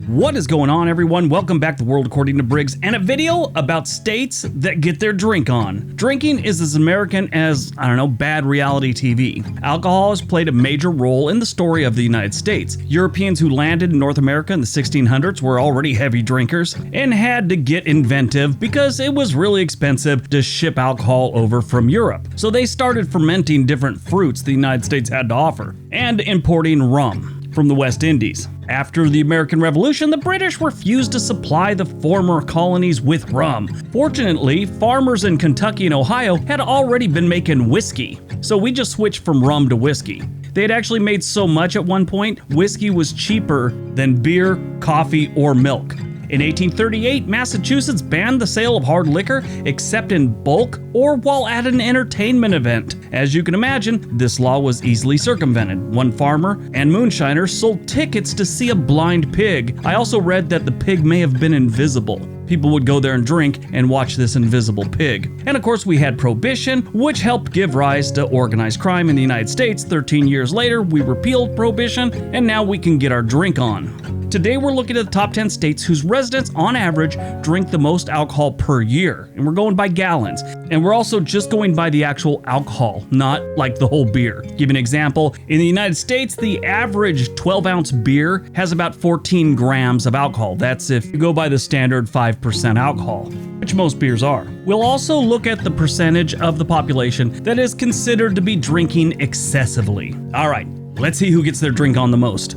What is going on, everyone? Welcome back to World According to Briggs and a video about states that get their drink on. Drinking is as American as, bad reality TV. Alcohol has played a major role in the story of the United States. Europeans who landed in North America in the 1600s were already heavy drinkers and had to get inventive because it was really expensive to ship alcohol over from Europe. So they started fermenting different fruits the United States had to offer and importing rum from the West Indies. After the American Revolution, the British refused to supply the former colonies with rum. Fortunately, farmers in Kentucky and Ohio had already been making whiskey, so we just switched from rum to whiskey. They had actually made so much at one point, whiskey was cheaper than beer, coffee, or milk. In 1838, Massachusetts banned the sale of hard liquor except in bulk or while at an entertainment event. As you can imagine, this law was easily circumvented. One farmer and moonshiner sold tickets to see a blind pig. I also read that the pig may have been invisible. People would go there and drink and watch this invisible pig. And of course, we had Prohibition, which helped give rise to organized crime in the United States. 13 years later, we repealed Prohibition, and now we can get our drink on. Today, we're looking at the top 10 states whose residents, on average, drink the most alcohol per year. And we're going by gallons. And we're also just going by the actual alcohol, not like the whole beer. Give an example. In the United States, the average 12-ounce beer has about 14 grams of alcohol. That's if you go by the standard 5% alcohol, which most beers are. We'll also look at the percentage of the population that is considered to be drinking excessively. All right, let's see who gets their drink on the most.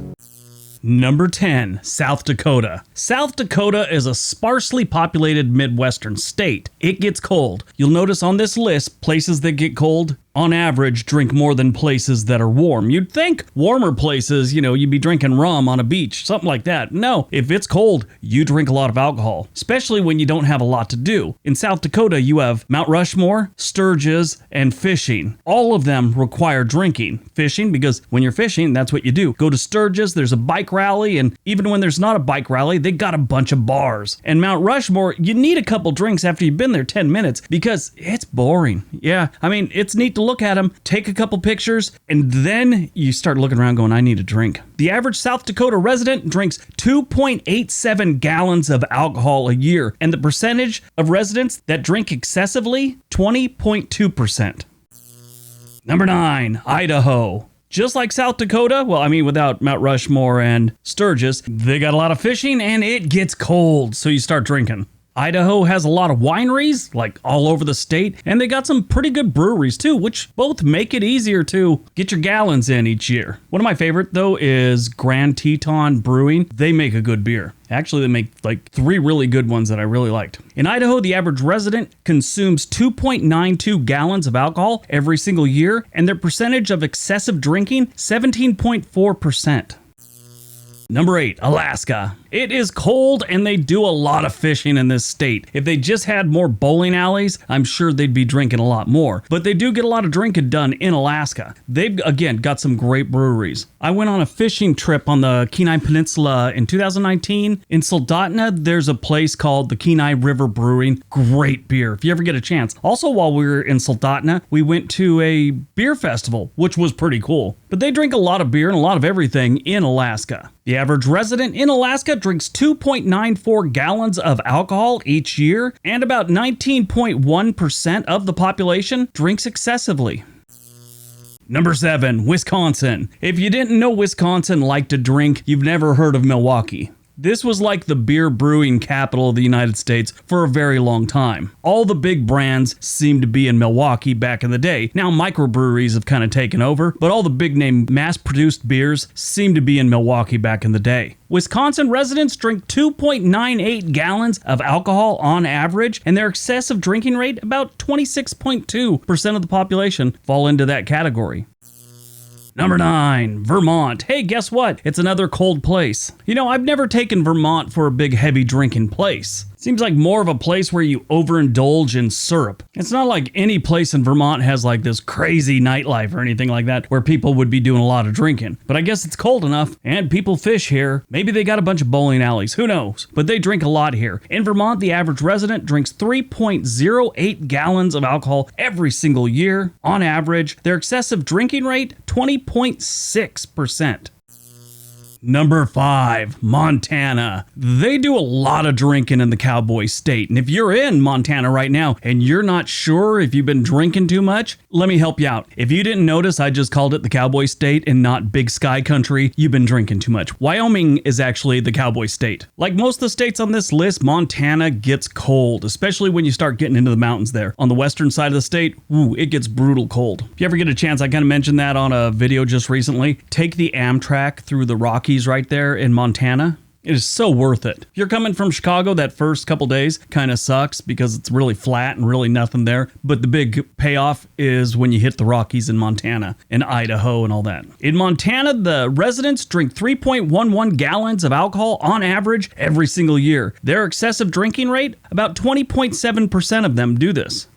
Number 10, South Dakota. South Dakota is a sparsely populated Midwestern state. It gets cold. You'll notice on this list, places that get cold, on average, drink more than places that are warm. You'd think warmer places, you'd be drinking rum on a beach, something like that. No, if it's cold, you drink a lot of alcohol, especially when you don't have a lot to do. In South Dakota, you have Mount Rushmore, Sturgis, and fishing. All of them require drinking. Fishing, because when you're fishing, that's what you do. Go to Sturgis, there's a bike rally, and even when there's not a bike rally, they got a bunch of bars. And Mount Rushmore, you need a couple drinks after you've been there 10 minutes because it's boring. Yeah, it's neat to look at them, take a couple pictures, and then you start looking around going, I need a drink. The average South Dakota resident drinks 2.87 gallons of alcohol a year, and the percentage of residents that drink excessively, 20.2%. Number 9, Idaho. Just like South Dakota, without Mount Rushmore and Sturgis, they got a lot of fishing and it gets cold, so you start drinking. Idaho has a lot of wineries, like all over the state, and they got some pretty good breweries too, which both make it easier to get your gallons in each year. One of my favorite, though, is Grand Teton Brewing. They make a good beer. Actually, they make like 3 really good ones that I really liked. In Idaho, the average resident consumes 2.92 gallons of alcohol every single year, and their percentage of excessive drinking, 17.4%. Number 8, Alaska. It is cold and they do a lot of fishing in this state. If they just had more bowling alleys, I'm sure they'd be drinking a lot more. But they do get a lot of drinking done in Alaska. They've, again, got some great breweries. I went on a fishing trip on the Kenai Peninsula in 2019. In Soldotna, there's a place called the Kenai River Brewing. Great beer, if you ever get a chance. Also, while we were in Soldotna, we went to a beer festival, which was pretty cool. But they drink a lot of beer and a lot of everything in Alaska. The average resident in Alaska drinks 2.94 gallons of alcohol each year, and about 19.1% of the population drinks excessively. Number 7, Wisconsin. If you didn't know Wisconsin liked to drink, you've never heard of Milwaukee. This was like the beer brewing capital of the United States for a very long time. All the big brands seemed to be in Milwaukee back in the day. Now microbreweries have kind of taken over, but all the big name mass-produced beers seem to be in Milwaukee back in the day. Wisconsin residents drink 2.98 gallons of alcohol on average, and their excessive drinking rate, about 26.2% of the population, fall into that category. Number 9, Vermont. Hey, guess what? It's another cold place. I've never taken Vermont for a big heavy drinking place. Seems like more of a place where you overindulge in syrup. It's not like any place in Vermont has like this crazy nightlife or anything like that where people would be doing a lot of drinking. But I guess it's cold enough and people fish here. Maybe they got a bunch of bowling alleys, who knows? But they drink a lot here. In Vermont, the average resident drinks 3.08 gallons of alcohol every single year. On average, their excessive drinking rate, 20.6%. Number 5, Montana. They do a lot of drinking in the cowboy state. And if you're in Montana right now and you're not sure if you've been drinking too much, let me help you out. If you didn't notice, I just called it the cowboy state and not big sky country. You've been drinking too much. Wyoming is actually the cowboy state. Like most of the states on this list, Montana gets cold, especially when you start getting into the mountains there. On the western side of the state, it gets brutal cold. If you ever get a chance, I kind of mentioned that on a video just recently. Take the Amtrak through the Rockies right there in Montana. It is so worth it. If you're coming from Chicago, that first couple days kind of sucks because it's really flat and really nothing there. But the big payoff is when you hit the Rockies in Montana and Idaho and all that. In Montana, the residents drink 3.11 gallons of alcohol on average every single year. Their excessive drinking rate, about 20.7% of them do this.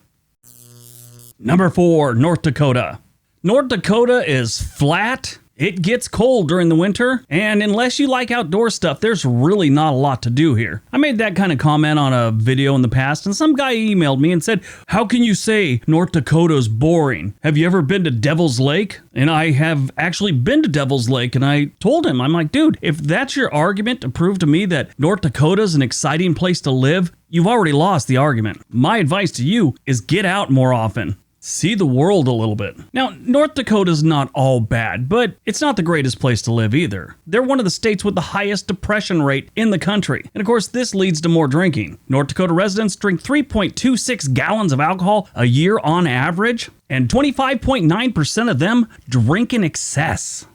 Number 4, North Dakota. North Dakota is flat. It gets cold during the winter, and unless you like outdoor stuff, there's really not a lot to do here. I made that kind of comment on a video in the past, and some guy emailed me and said, how can you say North Dakota's boring? Have you ever been to Devil's Lake? And I have actually been to Devil's Lake, and I told him, I'm like, dude, if that's your argument to prove to me that North Dakota's an exciting place to live, you've already lost the argument. My advice to you is get out more often. See the world a little bit. Now, North Dakota's not all bad, but it's not the greatest place to live either. They're one of the states with the highest depression rate in the country. And of course, this leads to more drinking. North Dakota residents drink 3.26 gallons of alcohol a year on average, and 25.9% of them drink in excess.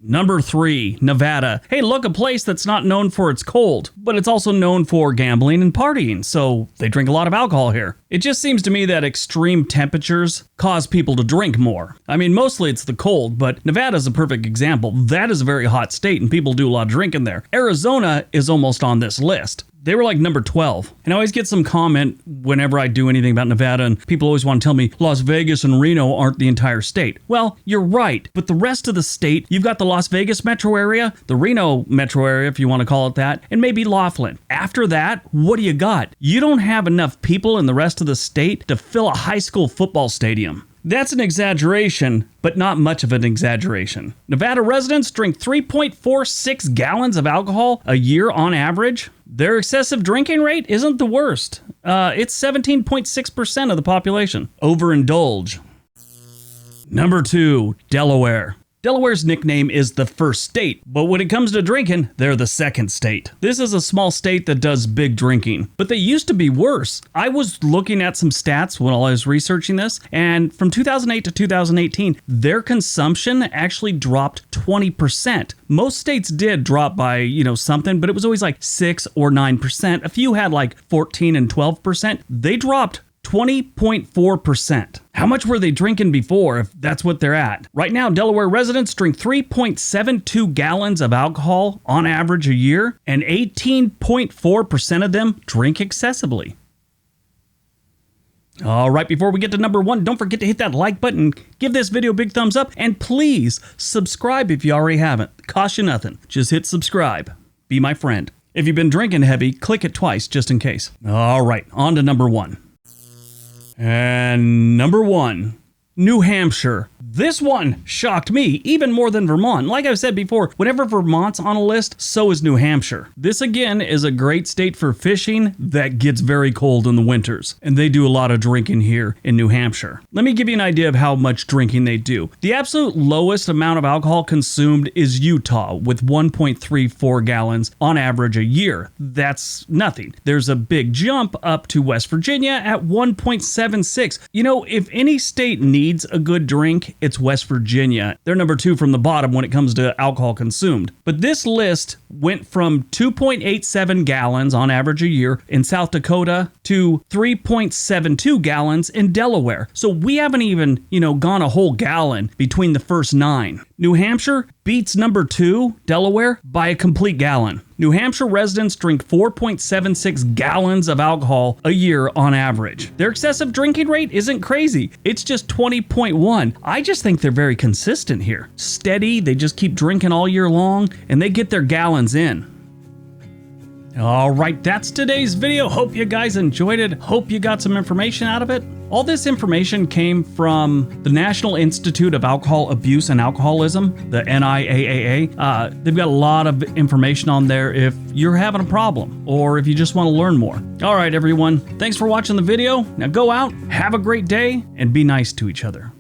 Number 3, Nevada. Hey, look, a place that's not known for its cold, but it's also known for gambling and partying, so they drink a lot of alcohol here. It just seems to me that extreme temperatures cause people to drink more. I mean, mostly it's the cold, but Nevada's a perfect example. That is a very hot state, and people do a lot of drinking there. Arizona is almost on this list. They were like number 12. And I always get some comment whenever I do anything about Nevada, and people always want to tell me Las Vegas and Reno aren't the entire state. Well, you're right, but the rest of the state, you've got the Las Vegas metro area, the Reno metro area, if you want to call it that, and maybe Laughlin. After that, what do you got? You don't have enough people in the rest of the state to fill a high school football stadium. That's an exaggeration, but not much of an exaggeration. Nevada residents drink 3.46 gallons of alcohol a year on average. Their excessive drinking rate isn't the worst. It's 17.6% of the population. Overindulge. Number 2, Delaware. Delaware's nickname is the first state, but when it comes to drinking, they're the second state. This is a small state that does big drinking, but they used to be worse. I was looking at some stats while I was researching this, and from 2008 to 2018, their consumption actually dropped 20%. Most states did drop by, something, but it was always like 6 or 9%. A few had like 14 and 12%. They dropped 20.4%. How much were they drinking before if that's what they're at? Right now, Delaware residents drink 3.72 gallons of alcohol on average a year, and 18.4% of them drink excessively. All right, before we get to number 1, don't forget to hit that like button, give this video a big thumbs up, and please subscribe if you already haven't. It costs you nothing. Just hit subscribe. Be my friend. If you've been drinking heavy, click it twice just in case. All right, on to number 1. And number 1, New Hampshire. This one shocked me even more than Vermont. Like I've said before, whenever Vermont's on a list, so is New Hampshire. This again is a great state for fishing that gets very cold in the winters, and they do a lot of drinking here in New Hampshire. Let me give you an idea of how much drinking they do. The absolute lowest amount of alcohol consumed is Utah with 1.34 gallons on average a year. That's nothing. There's a big jump up to West Virginia at 1.76. If any state needs a good drink, it's West Virginia. They're number 2 from the bottom when it comes to alcohol consumed. But this list went from 2.87 gallons on average a year in South Dakota to 3.72 gallons in Delaware. So we haven't even, gone a whole gallon between the first 9. New Hampshire beats number 2, Delaware, by a complete gallon. New Hampshire residents drink 4.76 gallons of alcohol a year on average. Their excessive drinking rate isn't crazy. It's just 20.1. I just think they're very consistent here. Steady, they just keep drinking all year long, and they get their gallons in. All right, that's today's video. Hope you guys enjoyed it. Hope you got some information out of it. All this information came from the National Institute of Alcohol Abuse and Alcoholism, the NIAAA. They've got a lot of information on there if you're having a problem or if you just want to learn more. All right, everyone. Thanks for watching the video. Now go out, have a great day, and be nice to each other.